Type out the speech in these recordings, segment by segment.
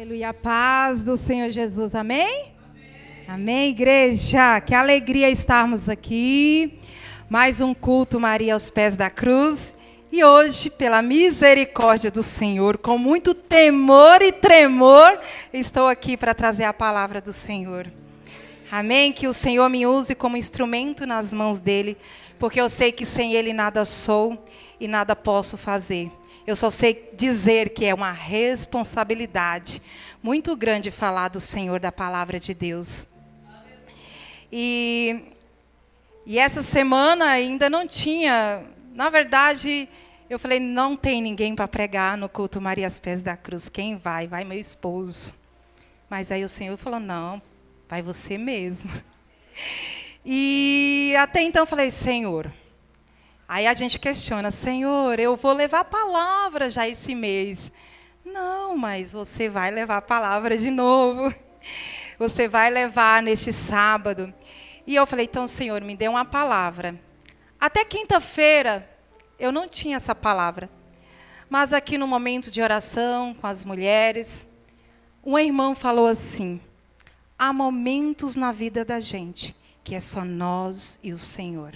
Aleluia, a paz do Senhor Jesus, amém? Amém? Amém, igreja, que alegria estarmos aqui, mais um culto Maria aos pés da cruz, e hoje, pela misericórdia do Senhor, com muito temor e tremor, estou aqui para trazer a palavra do Senhor. Amém? Que o Senhor me use como instrumento nas mãos dEle, porque eu sei que sem Ele nada sou e nada posso fazer. Eu só sei dizer que é uma responsabilidade muito grande falar do Senhor, da palavra de Deus. E essa semana ainda não tinha, na verdade, eu falei, não tem ninguém para pregar no culto Maria aos pés da cruz. Quem vai? Vai meu esposo. Mas aí o Senhor falou, não, vai você mesmo. E até então eu falei, Senhor... Aí a gente questiona, Senhor, eu vou levar a palavra já esse mês. Não, mas você vai levar a palavra de novo. Você vai levar neste sábado. E eu falei, então, Senhor, me dê uma palavra. Até quinta-feira, eu não tinha essa palavra. Mas aqui no momento de oração com as mulheres, um irmão falou assim, há momentos na vida da gente que é só nós e o Senhor.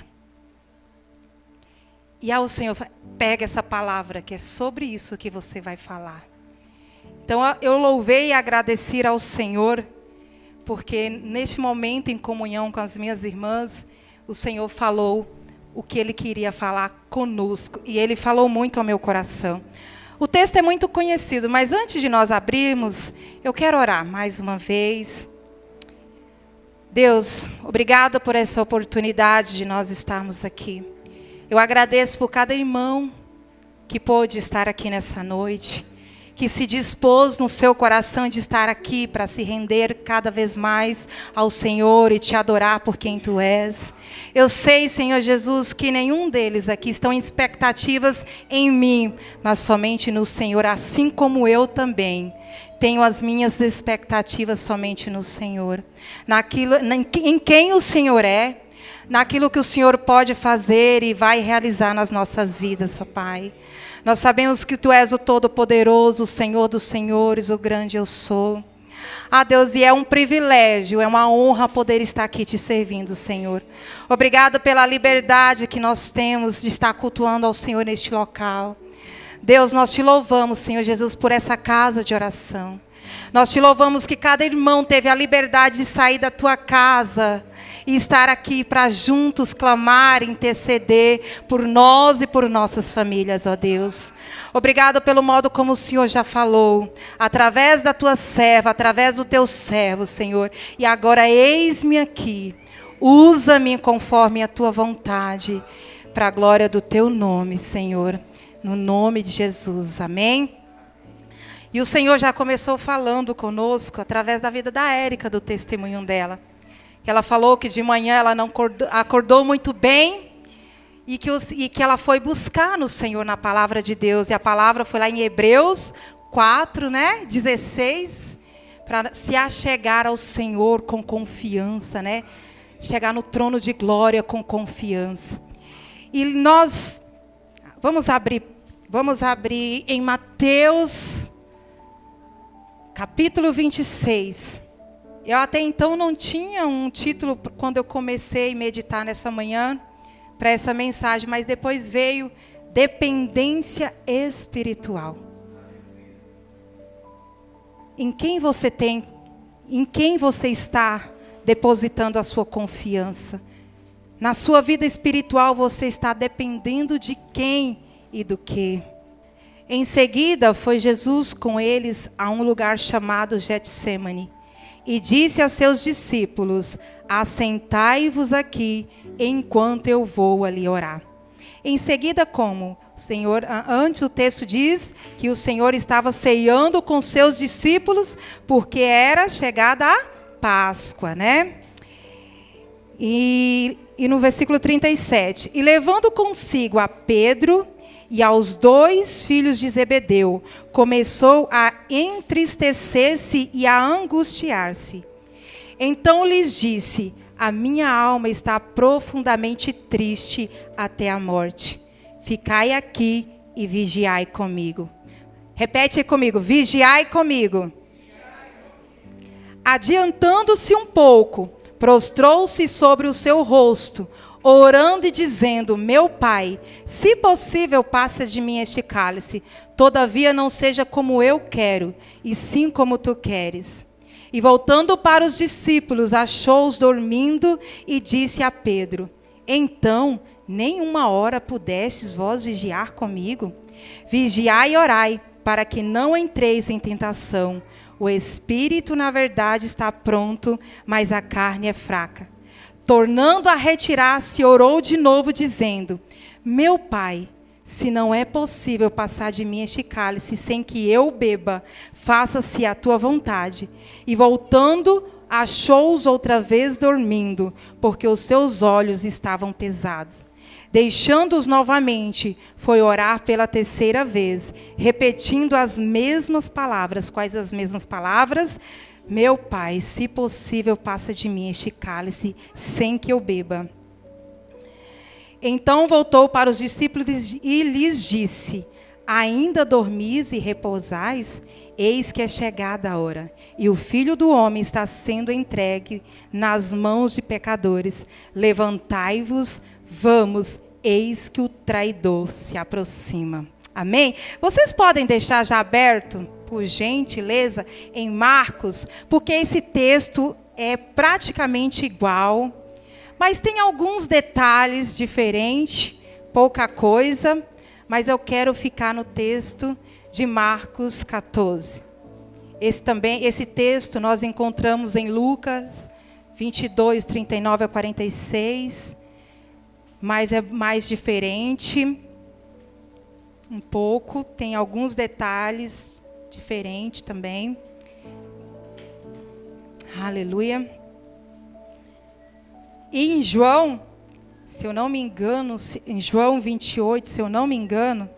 E aí o Senhor pega essa palavra, que é sobre isso que você vai falar. Então eu louvei e agradeci ao Senhor, porque neste momento em comunhão com as minhas irmãs, o Senhor falou o que Ele queria falar conosco. E Ele falou muito ao meu coração. O texto é muito conhecido, mas antes de nós abrirmos, eu quero orar mais uma vez. Deus, obrigada por essa oportunidade de nós estarmos aqui. Eu agradeço por cada irmão que pôde estar aqui nessa noite, que se dispôs no seu coração de estar aqui para se render cada vez mais ao Senhor e te adorar por quem Tu és. Eu sei, Senhor Jesus, que nenhum deles aqui estão em expectativas em mim, mas somente no Senhor, assim como eu também. Tenho as minhas expectativas somente no Senhor, em quem o Senhor é, naquilo que o Senhor pode fazer e vai realizar nas nossas vidas, ó Pai. Nós sabemos que Tu és o Todo-Poderoso, o Senhor dos Senhores, o grande eu sou. Ah, Deus, e é um privilégio, é uma honra poder estar aqui te servindo, Senhor. Obrigado pela liberdade que nós temos de estar cultuando ao Senhor neste local. Deus, nós te louvamos, Senhor Jesus, por essa casa de oração. Nós te louvamos que cada irmão teve a liberdade de sair da Tua casa e estar aqui para juntos clamar, interceder por nós e por nossas famílias, ó Deus. Obrigado pelo modo como o Senhor já falou, através da Tua serva, através do Teu servo, Senhor. E agora eis-me aqui, usa-me conforme a Tua vontade, para a glória do Teu nome, Senhor. No nome de Jesus, amém? E o Senhor já começou falando conosco, através da vida da Érica, do testemunho dela. Ela falou que de manhã ela não acordou muito bem e que ela foi buscar no Senhor na palavra de Deus. E a palavra foi lá em Hebreus 4, 16, para se achegar ao Senhor com confiança, chegar no trono de glória com confiança. E nós vamos abrir em Mateus, capítulo 26. Eu até então não tinha um título quando eu comecei a meditar nessa manhã para essa mensagem, mas depois veio dependência espiritual. Em quem você está depositando a sua confiança? Na sua vida espiritual você está dependendo de quem e do quê? Em seguida foi Jesus com eles a um lugar chamado Getsêmani. E disse a seus discípulos, assentai-vos aqui, enquanto eu vou ali orar. Em seguida, antes o texto diz que o Senhor estava ceando com seus discípulos, porque era chegada a Páscoa, E no versículo 37, e levando consigo a Pedro e aos 2 filhos de Zebedeu, começou a entristecer-se e a angustiar-se. Então lhes disse, a minha alma está profundamente triste até a morte. Ficai aqui e vigiai comigo. Repete aí comigo, vigiai comigo. Adiantando-se um pouco, prostrou-se sobre o seu rosto, orando e dizendo: meu Pai, se possível, passa de mim este cálice. Todavia não seja como eu quero, e sim como tu queres. E voltando para os discípulos, achou-os dormindo e disse a Pedro: então, nem uma hora pudestes vós vigiar comigo? Vigiai e orai, para que não entreis em tentação. O espírito, na verdade, está pronto, mas a carne é fraca. Tornando a retirar-se, orou de novo, dizendo: meu Pai, se não é possível passar de mim este cálice sem que eu beba, faça-se a tua vontade. E voltando, achou-os outra vez dormindo, porque os seus olhos estavam pesados. Deixando-os novamente, foi orar pela terceira vez, repetindo as mesmas palavras. Quais as mesmas palavras? Meu Pai, se possível, passa de mim este cálice, sem que eu beba. Então voltou para os discípulos e lhes disse: ainda dormis e repousais? Eis que é chegada a hora, e o Filho do Homem está sendo entregue nas mãos de pecadores. Levantai-vos, vamos, eis que o traidor se aproxima. Amém? Vocês podem deixar já aberto, por gentileza, em Marcos, porque esse texto é praticamente igual, mas tem alguns detalhes diferentes, pouca coisa, mas eu quero ficar no texto de Marcos 14. Esse texto nós encontramos em Lucas 22, 39 a 46, mas é mais diferente, um pouco, tem alguns detalhes diferentes também. Aleluia. E em João, se eu não me engano, em João 28, se eu não me engano,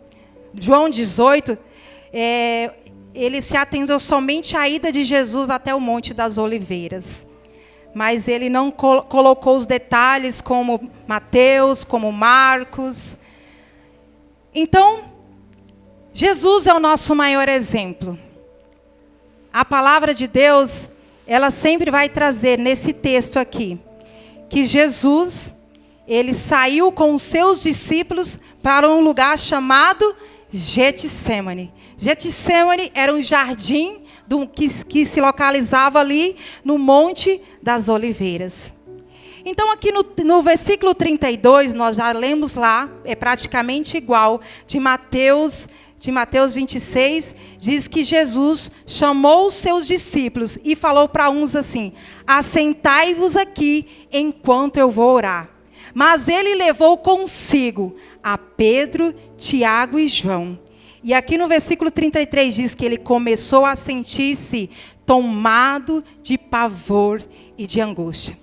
João 18, ele se atendeu somente à ida de Jesus até o Monte das Oliveiras. Mas ele não colocou os detalhes como Mateus, como Marcos. Então, Jesus é o nosso maior exemplo. A palavra de Deus, ela sempre vai trazer nesse texto aqui, que Jesus, ele saiu com os seus discípulos para um lugar chamado Getsêmani. Getsêmani era um jardim que se localizava ali no Monte das Oliveiras. Então, aqui no versículo 32, nós já lemos lá, é praticamente igual, de Mateus 26, diz que Jesus chamou os seus discípulos e falou para uns assim: assentai-vos aqui enquanto eu vou orar. Mas ele levou consigo a Pedro, Tiago e João. E aqui no versículo 33 diz que ele começou a sentir-se tomado de pavor e de angústia.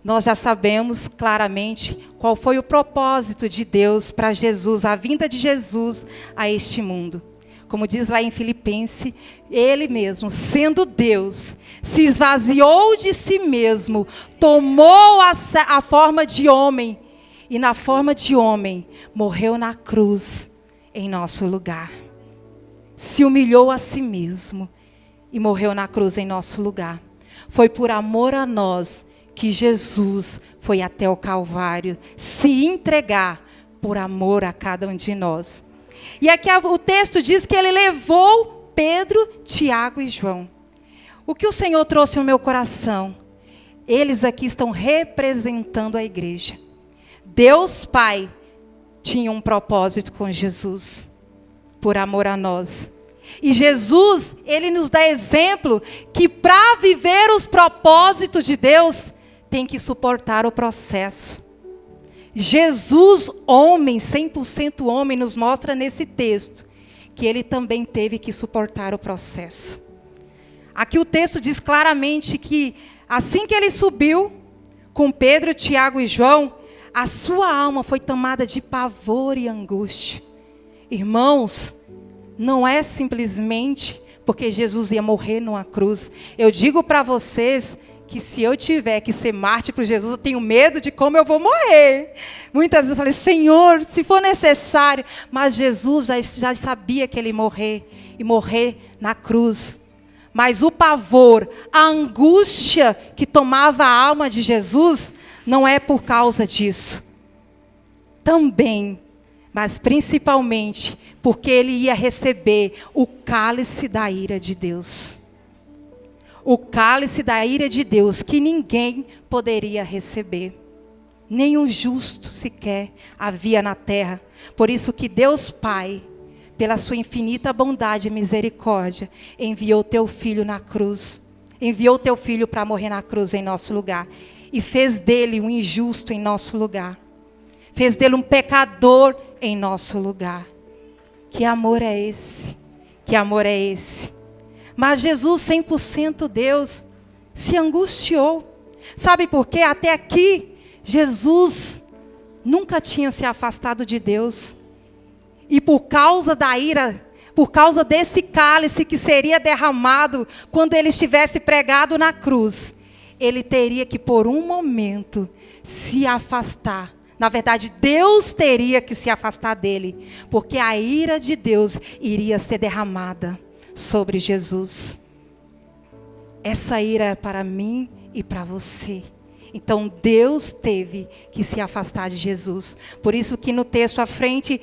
Nós já sabemos claramente qual foi o propósito de Deus para Jesus, a vinda de Jesus a este mundo. Como diz lá em Filipenses, ele mesmo, sendo Deus, se esvaziou de si mesmo, tomou a forma de homem, e na forma de homem, morreu na cruz em nosso lugar. Se humilhou a si mesmo e morreu na cruz em nosso lugar. Foi por amor a nós que Jesus foi até o Calvário se entregar por amor a cada um de nós. E aqui o texto diz que ele levou Pedro, Tiago e João. O que o Senhor trouxe no meu coração? Eles aqui estão representando a igreja. Deus Pai tinha um propósito com Jesus, por amor a nós. E Jesus, ele nos dá exemplo que para viver os propósitos de Deus, tem que suportar o processo. Jesus, homem, 100% homem, nos mostra nesse texto que ele também teve que suportar o processo. Aqui o texto diz claramente que assim que ele subiu com Pedro, Tiago e João, a sua alma foi tomada de pavor e angústia. Irmãos, não é simplesmente porque Jesus ia morrer numa cruz. Eu digo para vocês que se eu tiver que ser mártir por Jesus, eu tenho medo de como eu vou morrer. Muitas vezes eu falei: Senhor, se for necessário. Mas Jesus já sabia que ele ia morrer, e morrer na cruz. Mas o pavor, a angústia que tomava a alma de Jesus, não é por causa disso. Também, mas principalmente, porque ele ia receber o cálice da ira de Deus. O cálice da ira de Deus que ninguém poderia receber. Nem o justo sequer havia na terra. Por isso que Deus Pai, pela sua infinita bondade e misericórdia, enviou teu filho na cruz. Enviou teu filho para morrer na cruz em nosso lugar. E fez dele um injusto em nosso lugar. Fez dele um pecador em nosso lugar. Que amor é esse? Que amor é esse? Mas Jesus, 100% Deus, se angustiou. Sabe por quê? Até aqui, Jesus nunca tinha se afastado de Deus. E por causa da ira, por causa desse cálice que seria derramado quando ele estivesse pregado na cruz, ele teria que por um momento se afastar. Na verdade, Deus teria que se afastar dele, porque a ira de Deus iria ser derramada sobre Jesus. Essa ira é para mim e para você. Então Deus teve que se afastar de Jesus. Por isso que no texto à frente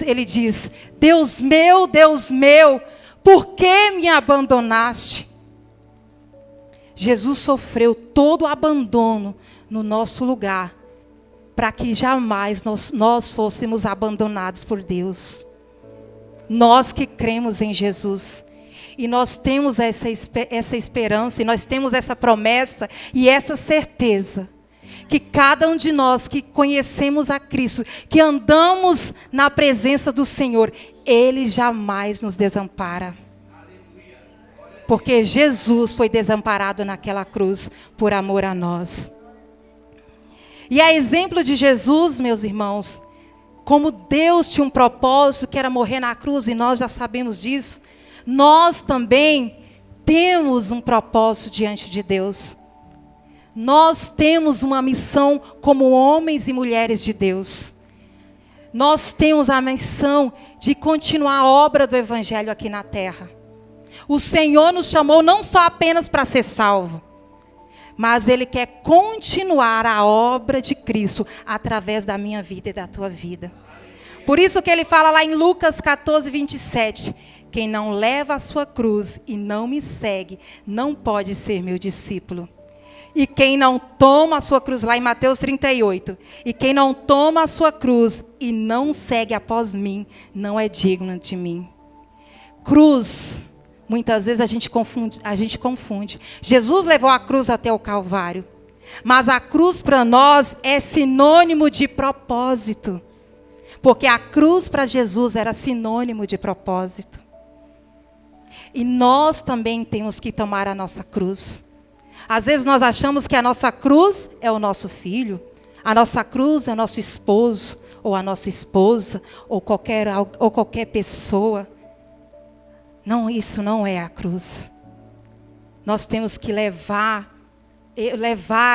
ele diz: Deus meu, por que me abandonaste? Jesus sofreu todo o abandono no nosso lugar, para que jamais nós fôssemos abandonados por Deus. Nós que cremos em Jesus. E nós temos essa esperança, e nós temos essa promessa e essa certeza. Que cada um de nós que conhecemos a Cristo, que andamos na presença do Senhor, Ele jamais nos desampara. Porque Jesus foi desamparado naquela cruz por amor a nós. E a exemplo de Jesus, meus irmãos, como Deus tinha um propósito que era morrer na cruz, e nós já sabemos disso, nós também temos um propósito diante de Deus. Nós temos uma missão como homens e mulheres de Deus. Nós temos a missão de continuar a obra do Evangelho aqui na terra. O Senhor nos chamou não só apenas para ser salvo, mas Ele quer continuar a obra de Cristo através da minha vida e da tua vida. Por isso que Ele fala lá em Lucas 14, 27... Quem não leva a sua cruz e não me segue, não pode ser meu discípulo. E quem não toma a sua cruz, lá em Mateus 38, e quem não toma a sua cruz e não segue após mim, não é digno de mim. Cruz, muitas vezes a gente confunde. Jesus levou a cruz até o Calvário. Mas a cruz para nós é sinônimo de propósito. Porque a cruz para Jesus era sinônimo de propósito. E nós também temos que tomar a nossa cruz. Às vezes nós achamos que a nossa cruz é o nosso filho, a nossa cruz é o nosso esposo, ou a nossa esposa, ou qualquer pessoa. Não, isso não é a cruz. Nós temos que levar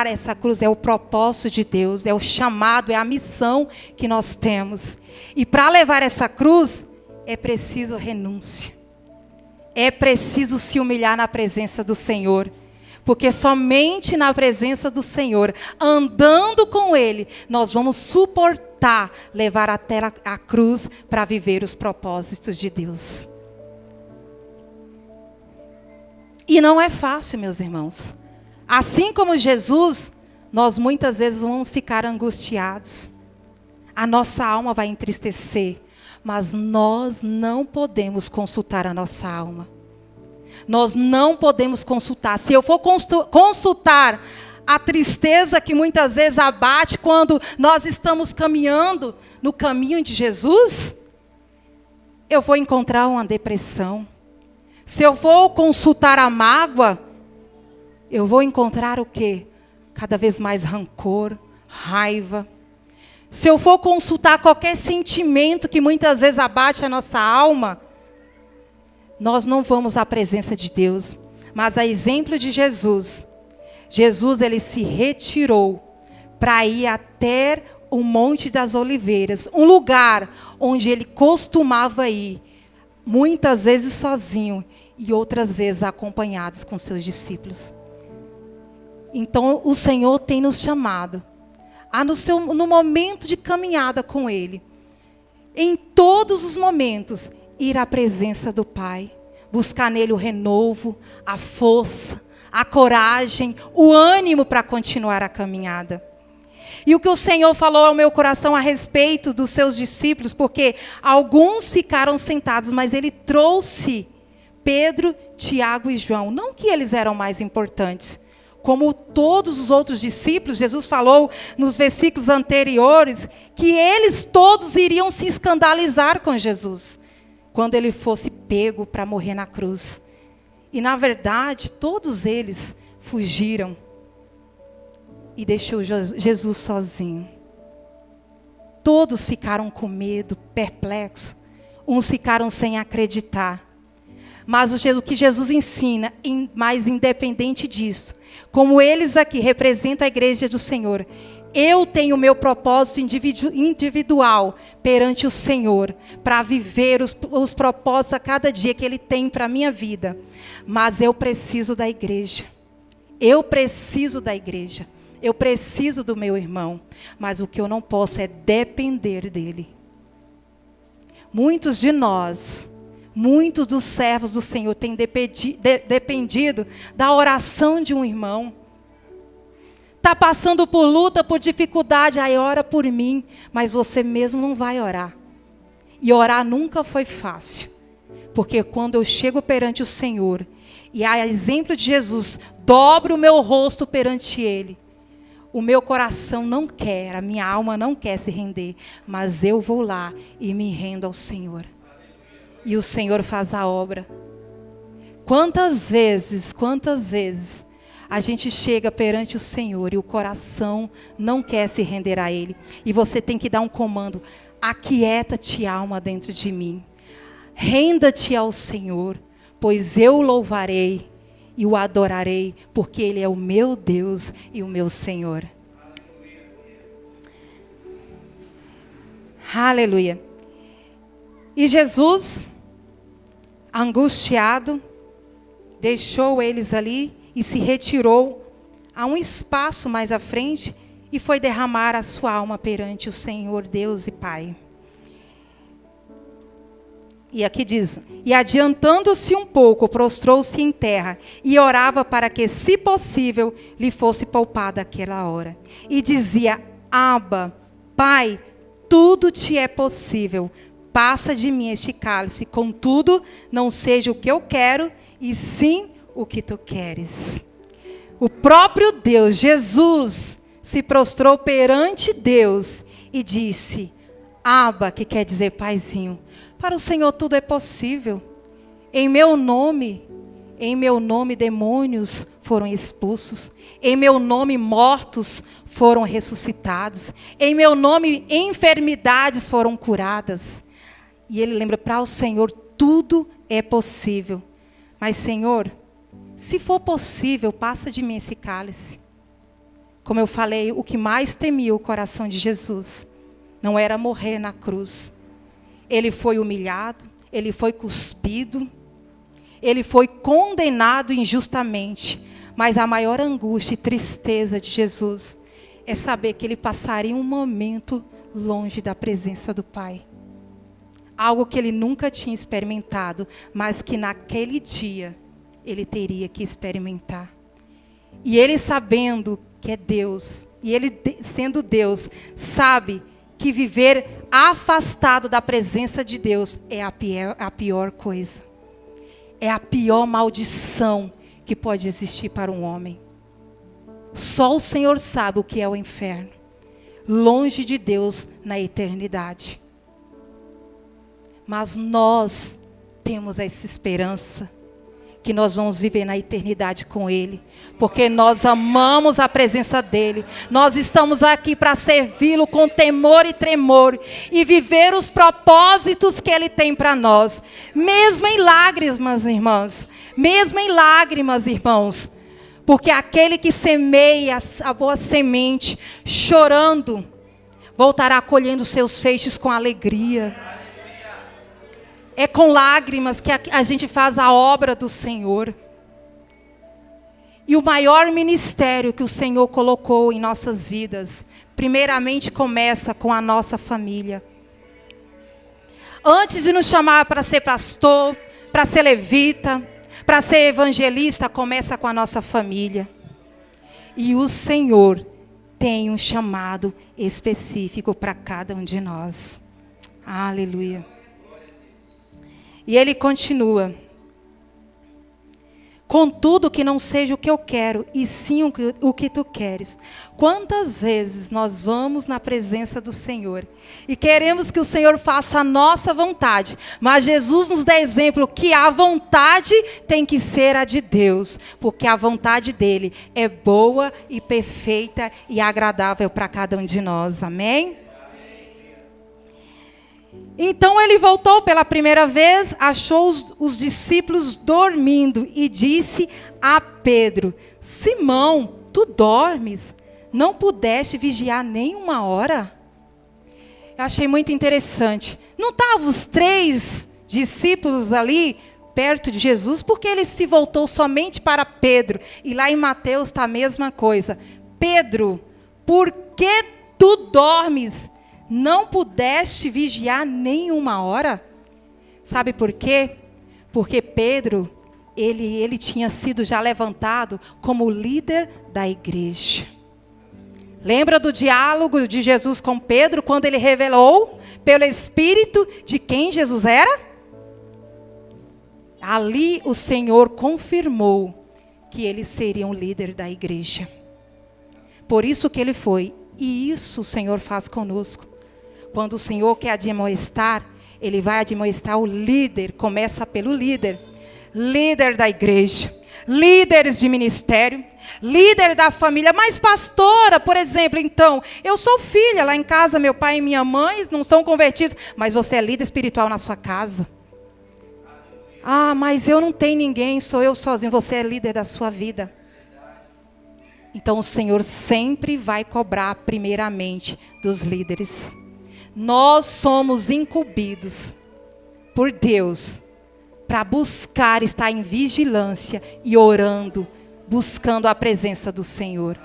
essa cruz, é o propósito de Deus, é o chamado, é a missão que nós temos. E para levar essa cruz, é preciso renúncia. É preciso se humilhar na presença do Senhor. Porque somente na presença do Senhor, andando com Ele, nós vamos suportar levar até a cruz para viver os propósitos de Deus. E não é fácil, meus irmãos. Assim como Jesus, nós muitas vezes vamos ficar angustiados. A nossa alma vai entristecer. Mas nós não podemos consultar a nossa alma. Nós não podemos consultar. Se eu for consultar a tristeza que muitas vezes abate quando nós estamos caminhando no caminho de Jesus, eu vou encontrar uma depressão. Se eu for consultar a mágoa, eu vou encontrar o quê? Cada vez mais rancor, raiva. Se eu for consultar qualquer sentimento que muitas vezes abate a nossa alma, nós não vamos à presença de Deus. Mas a exemplo de Jesus, ele se retirou para ir até o Monte das Oliveiras, um lugar onde ele costumava ir, muitas vezes sozinho, e outras vezes acompanhados com seus discípulos. Então o Senhor tem nos chamado a no momento de caminhada com Ele, em todos os momentos, ir à presença do Pai, buscar nele o renovo, a força, a coragem, o ânimo para continuar a caminhada. E o que o Senhor falou ao meu coração a respeito dos seus discípulos, porque alguns ficaram sentados, mas Ele trouxe Pedro, Tiago e João. Não que eles eram mais importantes. Como todos os outros discípulos, Jesus falou nos versículos anteriores que eles todos iriam se escandalizar com Jesus quando ele fosse pego para morrer na cruz. E na verdade, todos eles fugiram e deixou Jesus sozinho. Todos ficaram com medo, perplexos. Uns ficaram sem acreditar. Mas o que Jesus ensina, mais independente disso, como eles aqui representam a igreja do Senhor, eu tenho o meu propósito individual perante o Senhor, para viver os propósitos a cada dia que Ele tem para a minha vida. Mas eu preciso da igreja. Eu preciso da igreja. Eu preciso do meu irmão. Mas o que eu não posso é depender dele. Muitos de nós, muitos dos servos do Senhor têm dependido da oração de um irmão. Está passando por luta, por dificuldade, aí ora por mim, mas você mesmo não vai orar. E orar nunca foi fácil, porque quando eu chego perante o Senhor, e a exemplo de Jesus, dobro o meu rosto perante Ele, o meu coração não quer, a minha alma não quer se render, mas eu vou lá e me rendo ao Senhor. E o Senhor faz a obra. Quantas vezes a gente chega perante o Senhor e o coração não quer se render a Ele. E você tem que dar um comando. Aquieta-te, alma, dentro de mim. Renda-te ao Senhor, pois eu o louvarei e o adorarei, porque Ele é o meu Deus e o meu Senhor. Aleluia. E Jesus, angustiado, deixou eles ali e se retirou a um espaço mais à frente e foi derramar a sua alma perante o Senhor Deus e Pai. E aqui diz, e adiantando-se um pouco, prostrou-se em terra e orava para que, se possível, lhe fosse poupada aquela hora. E dizia, Abba, Pai, tudo te é possível, passa de mim este cálice, contudo, não seja o que eu quero, e sim o que tu queres. O próprio Deus, Jesus, se prostrou perante Deus e disse, Abba, que quer dizer paizinho, para o Senhor tudo é possível. Em meu nome demônios foram expulsos. Em meu nome mortos foram ressuscitados. Em meu nome enfermidades foram curadas. E ele lembra, para o Senhor tudo é possível. Mas Senhor, se for possível, passa de mim esse cálice. Como eu falei, o que mais temia o coração de Jesus não era morrer na cruz. Ele foi humilhado, ele foi cuspido, ele foi condenado injustamente. Mas a maior angústia e tristeza de Jesus é saber que ele passaria um momento longe da presença do Pai. Algo que ele nunca tinha experimentado, mas que naquele dia ele teria que experimentar. E ele sabendo que é Deus, e ele sendo Deus, sabe que viver afastado da presença de Deus é a pior coisa. É a pior maldição que pode existir para um homem. Só o Senhor sabe o que é o inferno. Longe de Deus na eternidade. Mas nós temos essa esperança que nós vamos viver na eternidade com Ele, porque nós amamos a presença dEle. Nós estamos aqui para servi-lo com temor e tremor e viver os propósitos que Ele tem para nós, mesmo em lágrimas, irmãos, mesmo em lágrimas, irmãos, porque aquele que semeia a boa semente, chorando, voltará colhendo seus feixes com alegria. É com lágrimas que a gente faz a obra do Senhor. E o maior ministério que o Senhor colocou em nossas vidas, primeiramente começa com a nossa família. Antes de nos chamar para ser pastor, para ser levita, para ser evangelista, começa com a nossa família. E o Senhor tem um chamado específico para cada um de nós. Aleluia. E ele continua. Contudo, que não seja o que eu quero, e sim o que tu queres. Quantas vezes nós vamos na presença do Senhor e queremos que o Senhor faça a nossa vontade, mas Jesus nos dá exemplo que a vontade tem que ser a de Deus, porque a vontade dele é boa e perfeita e agradável para cada um de nós. Amém? Então ele voltou pela primeira vez, achou os discípulos dormindo e disse a Pedro: Simão, tu dormes? Não pudeste vigiar nem uma hora? Eu achei muito interessante. Não estavam os 3 discípulos ali perto de Jesus? Porque ele se voltou somente para Pedro. E lá em Mateus está a mesma coisa. Pedro, por que tu dormes? Não pudeste vigiar nem uma hora? Sabe por quê? Porque Pedro, ele tinha sido já levantado como líder da igreja. Lembra do diálogo de Jesus com Pedro, quando ele revelou pelo Espírito de quem Jesus era? Ali o Senhor confirmou que ele seria um líder da igreja. Por isso que ele foi. E isso o Senhor faz conosco. Quando o Senhor quer admoestar, ele vai admoestar o líder. Começa pelo líder. Líder da igreja. Líderes de ministério. Líder da família. Mas pastora, por exemplo, então, eu sou filha. Lá em casa, meu pai e minha mãe não são convertidos. Mas você é líder espiritual na sua casa. Ah, mas eu não tenho ninguém, sou eu sozinho. Você é líder da sua vida. Então o Senhor sempre vai cobrar primeiramente dos líderes. Nós somos incumbidos por Deus para buscar estar em vigilância e orando, buscando a presença do Senhor.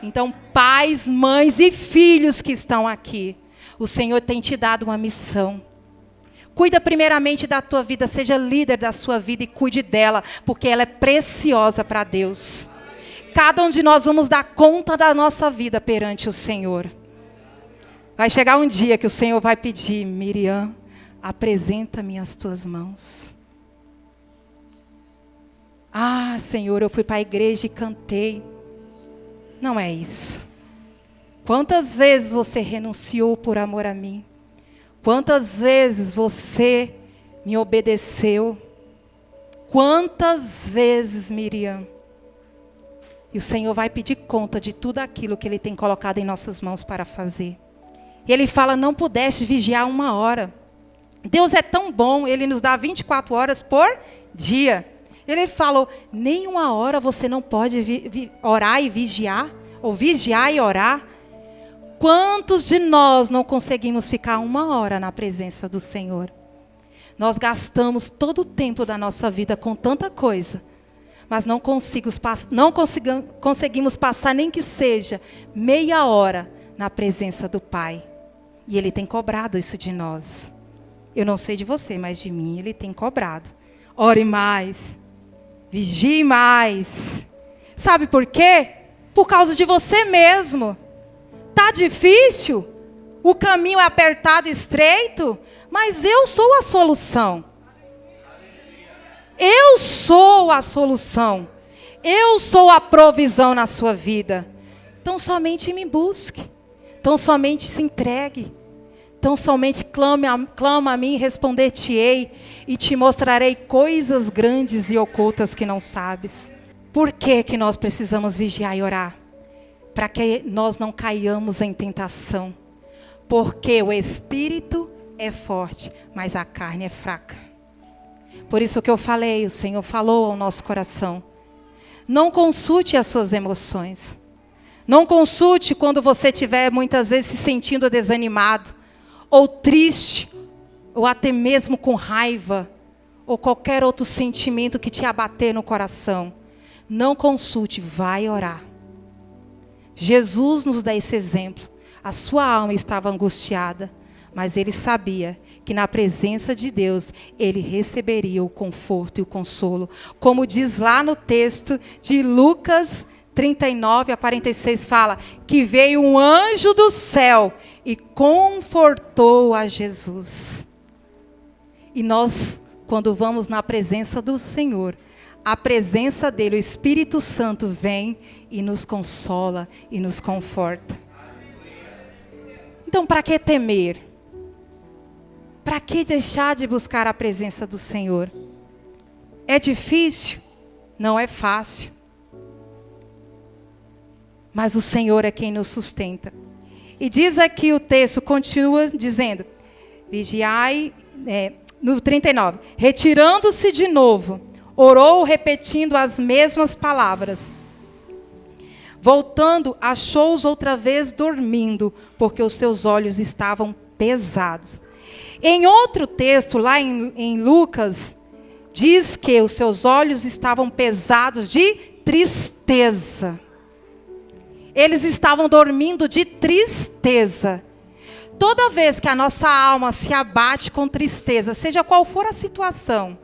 Então, pais, mães e filhos que estão aqui, o Senhor tem te dado uma missão. Cuida primeiramente da tua vida, seja líder da sua vida e cuide dela, porque ela é preciosa para Deus. Cada um de nós vamos dar conta da nossa vida perante o Senhor. Vai chegar um dia que o Senhor vai pedir: Miriam, apresenta-me as tuas mãos. Ah, Senhor, eu fui para a igreja e cantei. Não é isso. Quantas vezes você renunciou por amor a mim? Quantas vezes você me obedeceu? Quantas vezes, Miriam? E o Senhor vai pedir conta de tudo aquilo que Ele tem colocado em nossas mãos para fazer. E Ele fala: não pudeste vigiar uma hora. Deus é tão bom, Ele nos dá 24 horas por dia. Ele falou: nem uma hora você não pode orar e vigiar, ou vigiar e orar. Quantos de nós não conseguimos ficar uma hora na presença do Senhor? Nós gastamos todo o tempo da nossa vida com tanta coisa, mas não conseguimos passar nem que seja meia hora na presença do Pai. E Ele tem cobrado isso de nós. Eu não sei de você, mas de mim Ele tem cobrado. Ore mais. Vigie mais. Sabe por quê? Por causa de você mesmo. Está difícil? O caminho é apertado e estreito? Mas eu sou a solução. Eu sou a solução. Eu sou a provisão na sua vida. Então somente me busque. Então somente se entregue. Então somente clama a mim e responder-te-ei. E te mostrarei coisas grandes e ocultas que não sabes. Por que nós precisamos vigiar e orar? Para que nós não caiamos em tentação. Porque o espírito é forte, mas a carne é fraca. Por isso que eu falei, o Senhor falou ao nosso coração. Não consulte as suas emoções. Não consulte quando você estiver muitas vezes se sentindo desanimado, ou triste, ou até mesmo com raiva, ou qualquer outro sentimento que te abater no coração, não consulte, vai orar. Jesus nos dá esse exemplo. A sua alma estava angustiada, mas ele sabia que na presença de Deus, ele receberia o conforto e o consolo. Como diz lá no texto de Lucas 39-46, fala que veio um anjo do céu e confortou a Jesus. E nós, quando vamos na presença do Senhor, a presença dele, o Espírito Santo vem e nos consola e nos conforta. Então, para que temer? Para que deixar de buscar a presença do Senhor? É difícil? Não é fácil. Mas o Senhor é quem nos sustenta. E diz aqui o texto, continua dizendo, vigiai, no 39, retirando-se de novo, orou repetindo as mesmas palavras. Voltando, achou-os outra vez dormindo, porque os seus olhos estavam pesados. Em outro texto, lá em Lucas, diz que os seus olhos estavam pesados de tristeza. Eles estavam dormindo de tristeza. Toda vez que a nossa alma se abate com tristeza, seja qual for a situação,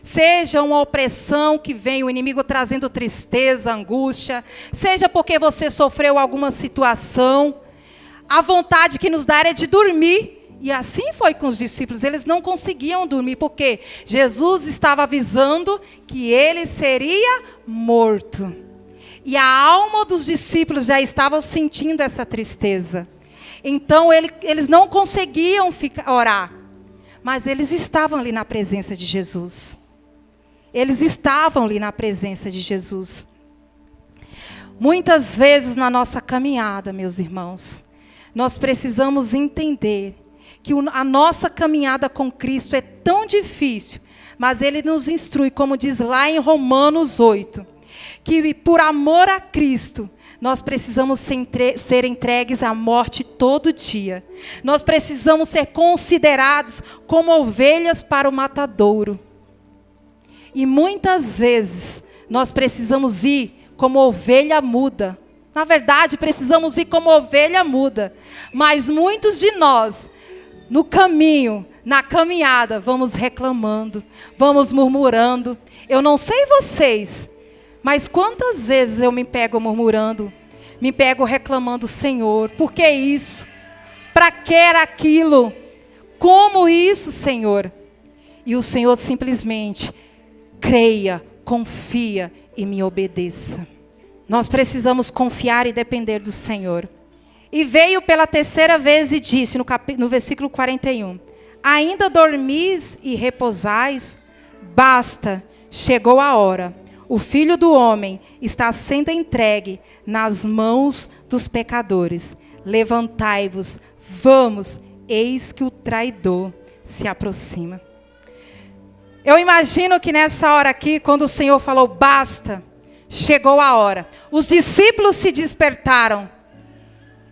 seja uma opressão que vem, o inimigo trazendo tristeza, angústia, seja porque você sofreu alguma situação, a vontade que nos dá é de dormir. E assim foi com os discípulos, eles não conseguiam dormir, porque Jesus estava avisando que ele seria morto. E a alma dos discípulos já estava sentindo essa tristeza. Então eles não conseguiam orar, mas eles estavam ali na presença de Jesus. Eles estavam ali na presença de Jesus. Muitas vezes na nossa caminhada, meus irmãos, nós precisamos entender que a nossa caminhada com Cristo é tão difícil, mas Ele nos instrui, como diz lá em Romanos 8, que por amor a Cristo, nós precisamos ser entregues à morte todo dia. Nós precisamos ser considerados como ovelhas para o matadouro. E muitas vezes, nós precisamos ir como ovelha muda. Na verdade, precisamos ir como ovelha muda. Mas muitos de nós, no caminho, na caminhada, vamos reclamando, vamos murmurando. Eu não sei vocês, mas quantas vezes eu me pego murmurando, me pego reclamando, Senhor, por que isso? Para que era aquilo? Como isso, Senhor? E o Senhor simplesmente creia, confia e me obedeça. Nós precisamos confiar e depender do Senhor. E veio pela terceira vez e disse, no versículo 41, ainda dormis e repousais? Basta, chegou a hora. O Filho do Homem está sendo entregue nas mãos dos pecadores. Levantai-vos, vamos, eis que o traidor se aproxima. Eu imagino que nessa hora aqui, quando o Senhor falou, basta, chegou a hora. Os discípulos se despertaram.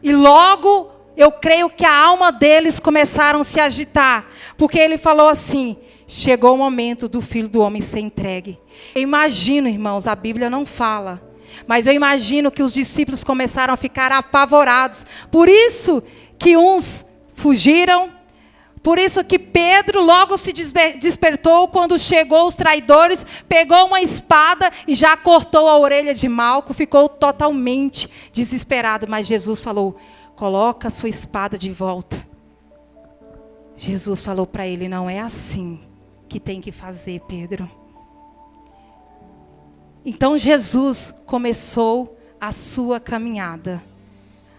E logo, eu creio que a alma deles começaram a se agitar. Porque ele falou assim, chegou o momento do Filho do Homem ser entregue. Eu imagino, irmãos, a Bíblia não fala. Mas eu imagino que os discípulos começaram a ficar apavorados. Por isso que uns fugiram. Por isso que Pedro logo se despertou quando chegou os traidores, pegou uma espada e já cortou a orelha de Malco, ficou totalmente desesperado. Mas Jesus falou, coloca a sua espada de volta. Jesus falou para ele, não é assim que tem que fazer, Pedro. Então Jesus começou a sua caminhada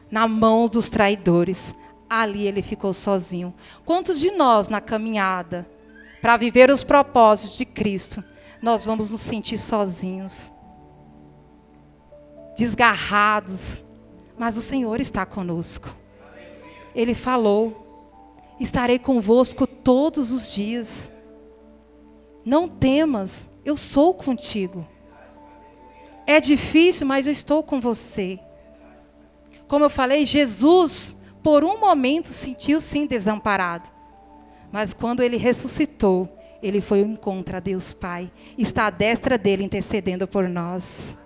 na mão dos traidores. Ali ele ficou sozinho. Quantos de nós na caminhada, para viver os propósitos de Cristo, nós vamos nos sentir sozinhos, desgarrados, mas o Senhor está conosco. Ele falou, estarei convosco todos os dias. Não temas, eu sou contigo. É difícil, mas eu estou com você. Como eu falei, Jesus, por um momento, sentiu-se desamparado. Mas quando ele ressuscitou, ele foi ao encontro a Deus Pai. Está à destra dele intercedendo por nós.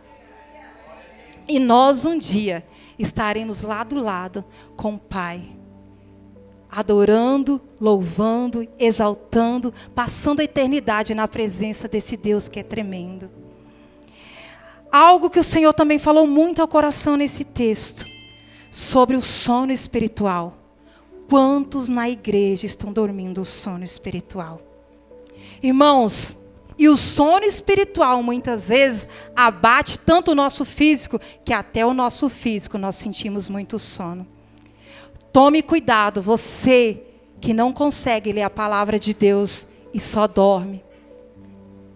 E nós um dia estaremos lado a lado com o Pai. Adorando, louvando, exaltando, passando a eternidade na presença desse Deus que é tremendo. Algo que o Senhor também falou muito ao coração nesse texto. Sobre o sono espiritual. Quantos na igreja estão dormindo o sono espiritual? Irmãos, e o sono espiritual muitas vezes abate tanto o nosso físico, que até o nosso físico nós sentimos muito sono. Tome cuidado, você que não consegue ler a palavra de Deus e só dorme.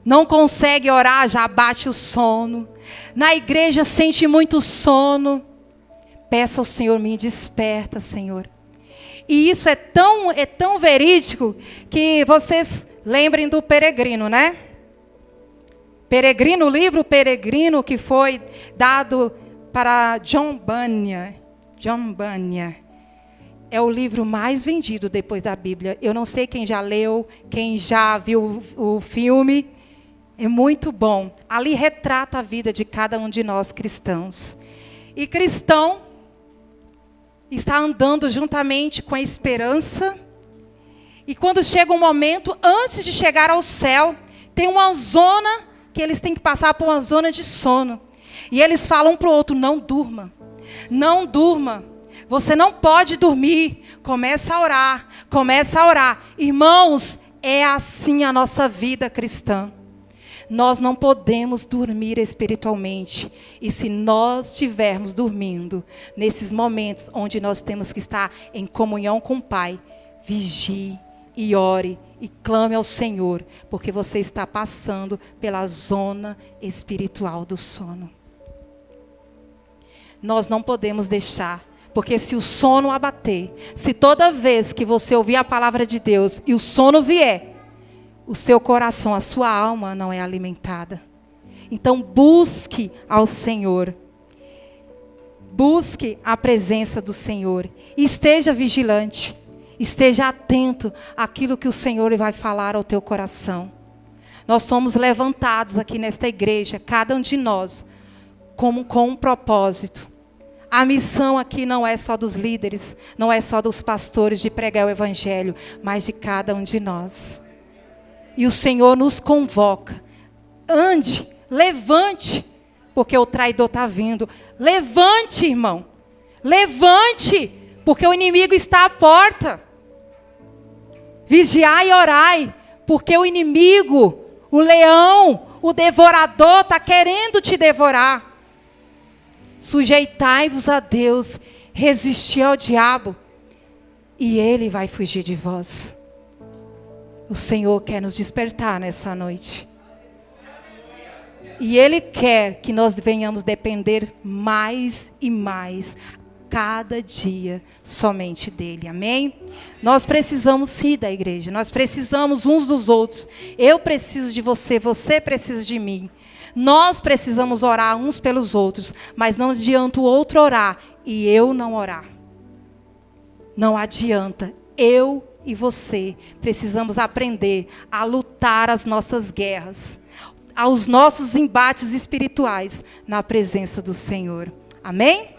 Não consegue orar, já abate o sono. Na igreja sente muito sono. Peça ao Senhor, me desperta, Senhor. E isso é tão verídico que vocês lembrem do Peregrino, né? Peregrino, o livro Peregrino que foi dado para John Bunyan. John Bunyan. É o livro mais vendido depois da Bíblia. Eu não sei quem já leu, quem já viu o filme. É muito bom. Ali retrata a vida de cada um de nós cristãos. E cristão está andando juntamente com a esperança. E quando chega um momento, antes de chegar ao céu, tem uma zona que eles têm que passar por uma zona de sono. E eles falam um para o outro, não durma. Não durma. Você não pode dormir. Começa a orar. Começa a orar. Irmãos, é assim a nossa vida cristã. Nós não podemos dormir espiritualmente. E se nós estivermos dormindo, nesses momentos onde nós temos que estar em comunhão com o Pai, vigie e ore e clame ao Senhor, porque você está passando pela zona espiritual do sono. Nós não podemos deixar, porque se o sono abater, se toda vez que você ouvir a palavra de Deus e o sono vier, o seu coração, a sua alma não é alimentada. Então busque ao Senhor. Busque a presença do Senhor. E esteja vigilante. Esteja atento àquilo que o Senhor vai falar ao teu coração. Nós somos levantados aqui nesta igreja, cada um de nós, com um propósito. A missão aqui não é só dos líderes, não é só dos pastores de pregar o evangelho, mas de cada um de nós. E o Senhor nos convoca. Ande, levante, porque o traidor está vindo. Levante, irmão. Levante, porque o inimigo está à porta. Vigiai e orai, porque o inimigo, o leão, o devorador está querendo te devorar. Sujeitai-vos a Deus, resisti ao diabo, e ele vai fugir de vós. O Senhor quer nos despertar nessa noite. E Ele quer que nós venhamos depender mais e mais, cada dia, somente dEle. Amém? Nós precisamos sim da igreja. Nós precisamos uns dos outros. Eu preciso de você, você precisa de mim. Nós precisamos orar uns pelos outros. Mas não adianta o outro orar e eu não orar. Não adianta. Eu e você precisamos aprender a lutar as nossas guerras, aos nossos embates espirituais na presença do Senhor. Amém?